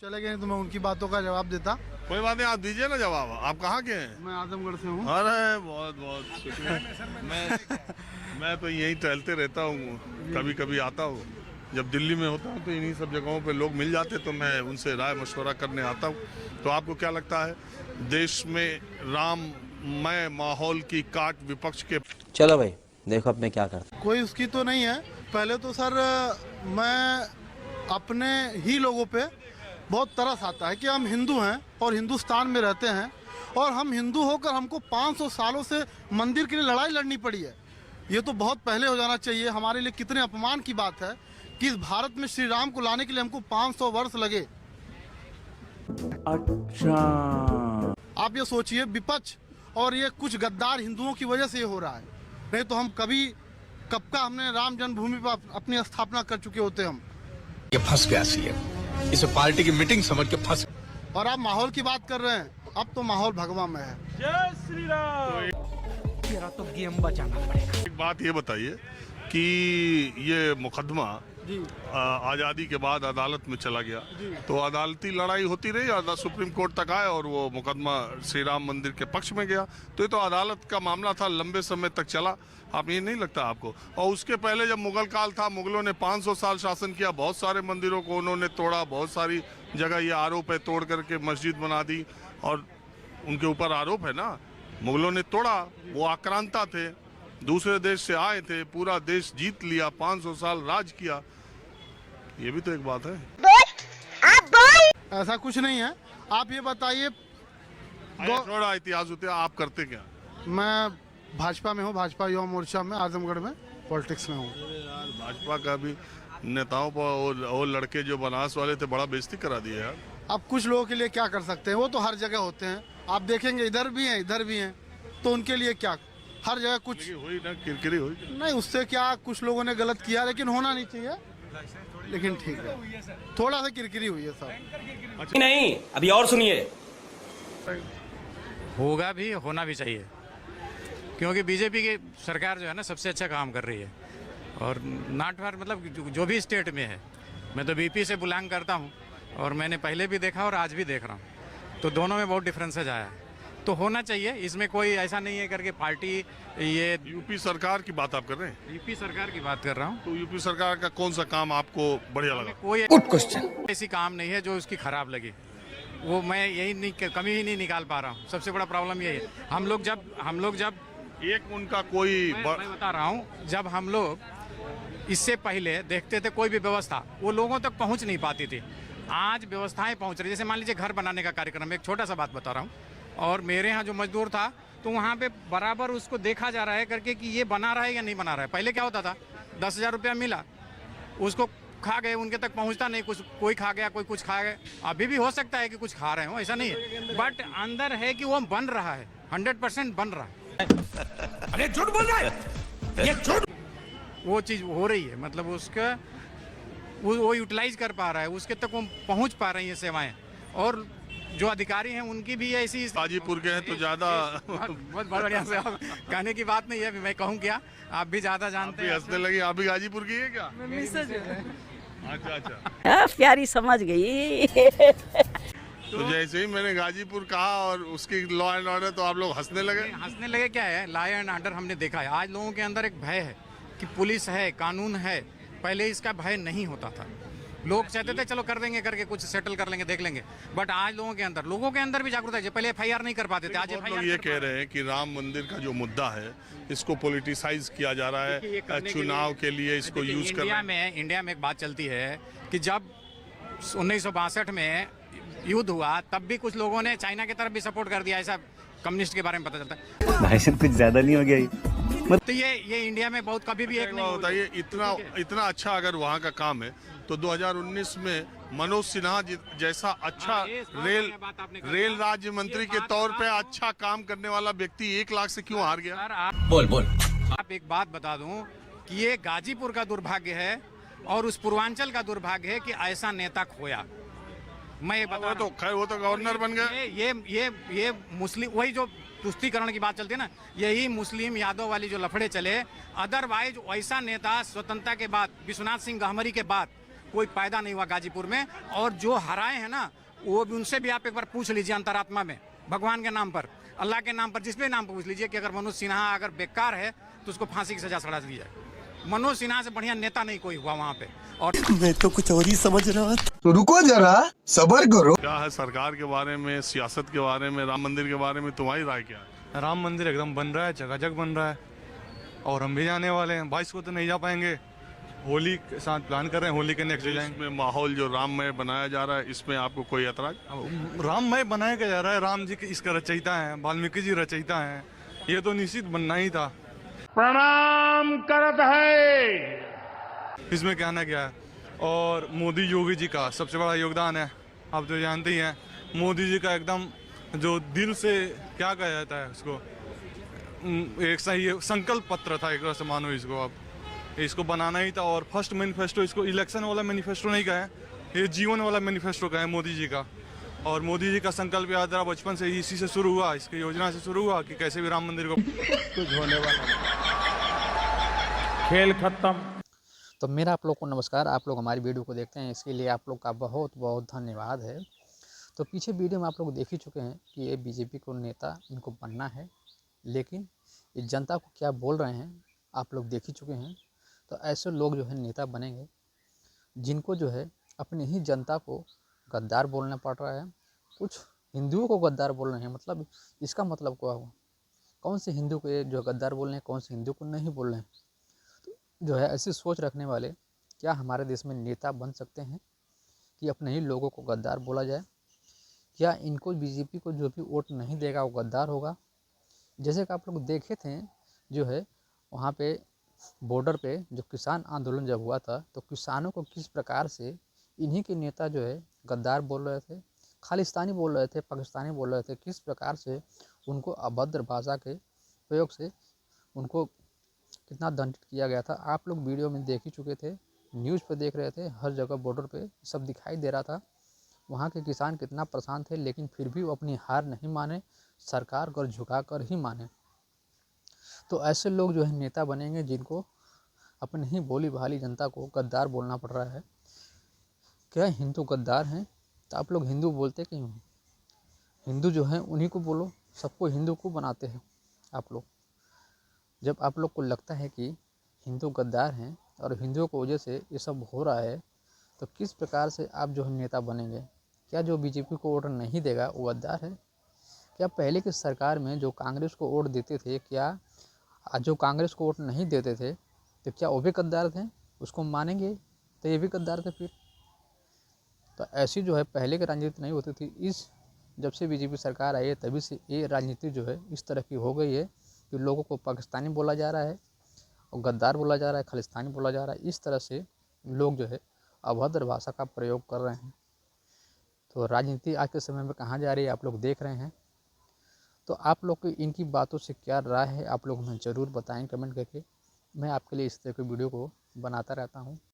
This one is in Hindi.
चले गए तो मैं उनकी बातों का जवाब देता। कोई बात नहीं, आप दीजिए ना जवाब। आप कहाँ के हैं? मैं आजमगढ़ से हूँ। अरे बहुत बहुत शुक्रिया। मैं तो यहीं टहलते रहता हूँ, कभी कभी आता हूँ। जब दिल्ली में होता हूँ तो इन्हीं सब जगहों पे लोग मिल जाते तो मैं उनसे राय मशवरा करने आता हूँ। तो आपको क्या लगता है देश में राममय माहौल की काट विपक्ष के? चलो भाई देखो अब मैं क्या करता। कोई उसकी तो नहीं है। पहले तो सर मैं अपने ही लोगों पे बहुत तरस आता है कि हम हिंदू हैं और हिंदुस्तान में रहते हैं और हम हिंदू होकर हमको 500 सालों से मंदिर के लिए लड़ाई लड़नी पड़ी है। ये तो बहुत पहले हो जाना चाहिए। हमारे लिए कितने अपमान की बात है कि इस भारत में श्री राम को लाने के लिए हमको 500 वर्ष लगे। अच्छा, आप ये सोचिए, विपक्ष और ये कुछ गद्दार हिंदुओं की वजह से ये हो रहा है। नहीं तो हम कब का हमने राम जन्मभूमि पर अपनी स्थापना कर चुके होते हम। ये फंस गया सीएम, इसे पार्टी की मीटिंग समझ के फंस। और आप माहौल की बात कर रहे हैं, अब तो माहौल भगवा में है। जय श्री राम। तेरा तो गेम बचाना पड़ेगा। एक बात ये बताइए कि ये मुकदमा आज़ादी के बाद अदालत में चला गया तो अदालती लड़ाई होती रही, सुप्रीम कोर्ट तक आए और वो मुकदमा श्री राम मंदिर के पक्ष में गया। तो ये तो अदालत का मामला था, लंबे समय तक चला। आप ये नहीं लगता आपको? और उसके पहले जब मुगल काल था, मुगलों ने 500 साल शासन किया, बहुत सारे मंदिरों को उन्होंने तोड़ा, बहुत सारी जगह ये आरोप है तोड़ करके मस्जिद बना दी। और उनके ऊपर आरोप है ना, मुगलों ने तोड़ा, वो आक्रांता थे, दूसरे देश से आए थे, पूरा देश जीत लिया, 500 साल राज किया। ये भी तो एक बात है। ऐसा कुछ नहीं है। आप ये बताइए, थोड़ा इतिहास होते आप करते क्या? मैं भाजपा में हूँ, भाजपा युवा मोर्चा में आजमगढ़ में पॉलिटिक्स में हूँ। यार भाजपा का भी नेताओं पर वो लड़के जो बनास वाले थे बड़ा बेइज्जती करा दिए यार। अब कुछ लोगों के लिए क्या कर सकते हैं, वो तो हर जगह होते हैं। आप देखेंगे इधर भी हैं इधर भी हैं, तो उनके लिए क्या, हर जगह कुछ हुई ना, किरकिरी हुई नहीं। उससे क्या, कुछ लोगों ने गलत किया, लेकिन होना नहीं चाहिए। लेकिन ठीक है, थोड़ा सा किरकिरी हुई है सब। नहीं, अभी और सुनिए। होगा भी, होना भी चाहिए, क्योंकि बीजेपी की सरकार जो है ना सबसे अच्छा काम कर रही है। और नॉट फॉर मतलब जो भी स्टेट में है, मैं तो बीपी से बिलोंग करता हूँ और मैंने पहले भी देखा और आज भी देख रहा हूँ, तो दोनों में बहुत डिफरेंसेज आया है। तो होना चाहिए, इसमें कोई ऐसा नहीं है करके पार्टी ये। यूपी सरकार की बात आप कर रहे हैं? यूपी सरकार की बात कर रहा हूँ। तो यूपी सरकार का कौन सा काम आपको बढ़िया लगा? कोई गुड क्वेश्चन। ऐसी काम नहीं है जो उसकी खराब लगी, वो मैं यही नहीं, कमी ही नहीं निकाल पा रहा हूँ। सबसे बड़ा प्रॉब्लम यही है। हम लोग जब एक उनका कोई मैं बता रहा हूँ, जब हम लोग इससे पहले देखते थे कोई भी व्यवस्था वो लोगों तक पहुँच नहीं पाती थी। आज व्यवस्थाएं पहुँच रही। जैसे मान लीजिए घर बनाने का कार्यक्रम, एक छोटा सा बात बता रहा हूँ, और मेरे यहाँ जो मजदूर था तो वहाँ पे बराबर उसको देखा जा रहा है करके कि ये बना रहा है या नहीं बना रहा है। पहले क्या होता था, 10,000 रुपया मिला, उसको खा गए, उनके तक पहुँचता नहीं, कुछ कोई खा गया, कोई कुछ खा गया। अभी भी हो सकता है कि कुछ खा रहे हो, ऐसा नहीं है, बट अंदर है कि वो बन रहा है, 100% बन रहा है। अरे झूठ बोल रहा है, ये झूठ। वो चीज़ हो रही है, मतलब उसका वो यूटिलाइज कर पा रहा है, उसके तक वो पहुँच पा रही हैं सेवाएँ। और जो अधिकारी हैं उनकी भी ऐसी। गाजीपुर के हैं तो ज्यादा बहुत बढ़िया से। आप कहने की बात नहीं है, मैं कहूँ क्या, आप भी ज्यादा जानते हैं। हंसने लगी, आप भी गाजीपुर की है क्या? अच्छा। प्यारी समझ गई। तो जैसे ही मैंने गाजीपुर कहा और उसकी लॉ एंड ऑर्डर, तो आप लोग हंसने लगे। हंसने लगे क्या है, लॉ एंड ऑर्डर हमने देखा है। आज लोगों के अंदर एक भय है कि पुलिस है, कानून है। पहले इसका भय नहीं होता था, लोग चाहते थे चलो कर देंगे करके, कुछ सेटल कर लेंगे, देख लेंगे। बट आज लोगों के अंदर भी जागरूकता है। पहले FIR नहीं कर पाते थे, आज FIR। ये कह रहे हैं कि राम मंदिर का जो मुद्दा है इसको पॉलिटिसाइज किया जा रहा है, चुनाव के लिए इसको यूज कर। इंडिया में एक बात चलती है कि जब 1962 में युद्ध हुआ तब भी कुछ लोगों ने चाइना की तरफ भी सपोर्ट कर दिया, ऐसा कम्युनिस्ट के बारे में पता चलता है। भाई साहब कुछ ज्यादा नहीं हो गया तो ये इंडिया में बहुत कभी भी एक नहीं बताइए, इतना अच्छा अगर वहाँ का काम है तो 2019 में मनोज सिन्हा जैसा अच्छा रेल राज्य मंत्री के तौर पे अच्छा काम करने वाला व्यक्ति 1 लाख से क्यों हार गया? बोल। आप एक बात बता दूं कि ये गाजीपुर का दुर्भाग्य है और उस पूर्वांचल का दुर्भाग्य है कि ऐसा नेता खोया। मैं ये बता तो खैर वो तो गवर्नर बन गए। ये मुस्लिम, वही जो तुष्टीकरण की बात चलती है ना, यही मुस्लिम यादव वाली जो लफड़े चले। अदरवाइज ऐसा नेता स्वतंत्रता के बाद, विश्वनाथ सिंह गहमरी के बाद कोई पैदा नहीं हुआ गाजीपुर में। और जो हराए हैं ना, वो भी उनसे भी आप एक बार पूछ लीजिए अंतरात्मा में, भगवान के नाम पर, अल्लाह के नाम पर, जिस भी नाम पर पूछ लीजिए कि अगर मनोज सिन्हा अगर बेकार है तो उसको फांसी की सजा सुना दी जाए। मनोज सिन्हा से बढ़िया नेता नहीं कोई हुआ वहाँ पे। और मैं तो कुछ और ही समझ रहा था। तो रुको जरा, सबर करो। क्या है सरकार के बारे में, सियासत के बारे में, राम मंदिर के बारे में तुम्हारी राय क्या है? राम मंदिर एकदम बन रहा है, जगह बन रहा है, और हम भी जाने वाले हैं। 22 को तो नहीं जा पाएंगे, होली के साथ प्लान कर रहे हैं, होली के नेक्स्ट डे जाएंगे। इसमें माहौल जो राममय बनाया जा रहा है, इसमें आपको कोई ऐतराज? राममय बनाया क्या जा रहा है? राम जी के इसका रचयिता हैं, वाल्मीकि जी रचयिता हैं, ये तो निश्चित बनना ही था। प्रणाम करत है। इसमें कहना क्या है, और मोदी योगी जी का सबसे बड़ा योगदान है। आप तो जानते ही हैं, मोदी जी का एकदम जो दिल से क्या कहा जाता है उसको, एक सही संकल्प पत्र था, एक तरह से मानो इसको। अब इसको बनाना ही था। और फर्स्ट मैनिफेस्टो, इसको इलेक्शन वाला मैनिफेस्टो नहीं कहा है, ये जीवन वाला मैनिफेस्टो कहा है मोदी जी का। और मोदी जी का संकल्प याद रहा, बचपन से ही इसी से शुरू हुआ, इसकी योजना से शुरू हुआ कि कैसे भी राम मंदिर को कुछ होने वाला खेल खत्म। तो मेरा आप लोग को नमस्कार। आप लोग हमारी वीडियो को देखते हैं, इसके लिए आप लोग का बहुत बहुत धन्यवाद है। तो पीछे वीडियो में आप लोग देख ही चुके हैं कि ये बीजेपी को नेता इनको बनना है, लेकिन ये जनता को क्या बोल रहे हैं आप लोग देख ही चुके हैं। तो ऐसे लोग जो है नेता बनेंगे जिनको जो है अपनी ही जनता को गद्दार बोलना पड़ रहा है। कुछ हिंदुओं को गद्दार बोल रहे हैं, मतलब इसका मतलब क्या हुआ? कौन से हिंदू को ये जो गद्दार बोल रहे हैं, कौन से हिंदू को नहीं बोल रहे हैं? जो है ऐसी सोच रखने वाले क्या हमारे देश में नेता बन सकते हैं कि अपने ही लोगों को गद्दार बोला जाए? क्या इनको बीजेपी को जो भी वोट नहीं देगा वो गद्दार होगा? जैसे कि आप लोग देखे थे जो है वहाँ पे बॉर्डर पे जो किसान आंदोलन जब हुआ था, तो किसानों को किस प्रकार से इन्हीं के नेता जो है गद्दार बोल रहे थे, खालिस्तानी बोल रहे थे, पाकिस्तानी बोल रहे थे। किस प्रकार से उनको अभद्र भाषा के प्रयोग से उनको कितना दंडित किया गया था, आप लोग वीडियो में देख ही चुके थे, न्यूज़ पे देख रहे थे, हर जगह बॉर्डर पे सब दिखाई दे रहा था। वहाँ के किसान कितना परेशान थे, लेकिन फिर भी वो अपनी हार नहीं माने, सरकार को झुका कर ही माने। तो ऐसे लोग जो है नेता बनेंगे जिनको अपनी ही बोली भाली जनता को गद्दार बोलना पड़ रहा है। क्या हिंदू गद्दार हैं? तो आप लोग हिंदू बोलते क्यों हैं? हिंदू जो है उन्हीं को बोलो, सबको हिंदू को बनाते हैं आप लोग। जब आप लोग को लगता है कि हिंदू गद्दार हैं और हिंदुओं की वजह से ये सब हो रहा है, तो किस प्रकार से आप जो है नेता बनेंगे? क्या जो बीजेपी को वोट नहीं देगा वो गद्दार है? क्या पहले की सरकार में जो कांग्रेस को वोट देते थे, क्या जो कांग्रेस को वोट नहीं देते थे तो क्या वो भी गद्दार थे? उसको मानेंगे तो ये भी गद्दार थे फिर? तो ऐसी जो है पहले की राजनीति नहीं होती थी। इस जब से बीजेपी सरकार आई है तभी से ये राजनीति जो है इस तरह की हो गई है कि लोगों को पाकिस्तानी बोला जा रहा है और गद्दार बोला जा रहा है, खालिस्तानी बोला जा रहा है। इस तरह से लोग जो है अभद्र भाषा का प्रयोग कर रहे हैं। तो राजनीति आज के समय में कहाँ जा रही है आप लोग देख रहे हैं। तो आप लोग की इनकी बातों से क्या राय है आप लोग हमें ज़रूर बताएं कमेंट करके। मैं आपके लिए इस तरह की वीडियो को बनाता रहता हूँ।